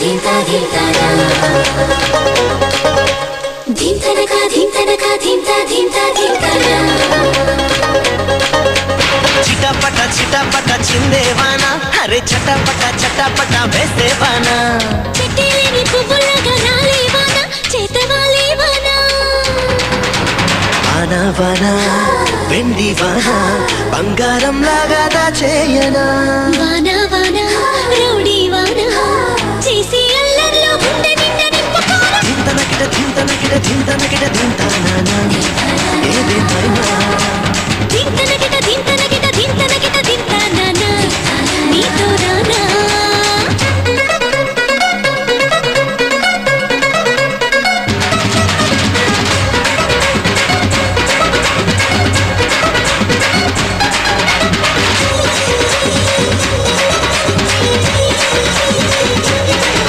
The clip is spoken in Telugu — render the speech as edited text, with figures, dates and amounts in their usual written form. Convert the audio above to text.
ధీంతా ధీంతానా ధీంతనక ధీంతనక ధీంతా ధీంతా ధీంతానా చిటపట చిటపట చిందేవానా అరే చటపట చటపట వేసేవానా చెట్టేలేని పువ్వులాగా రాలేవానా చేతవాలేవానా వానా వానా వెండి వానా బంగారం లాగా దాచేయనా వానా వానా రౌడీ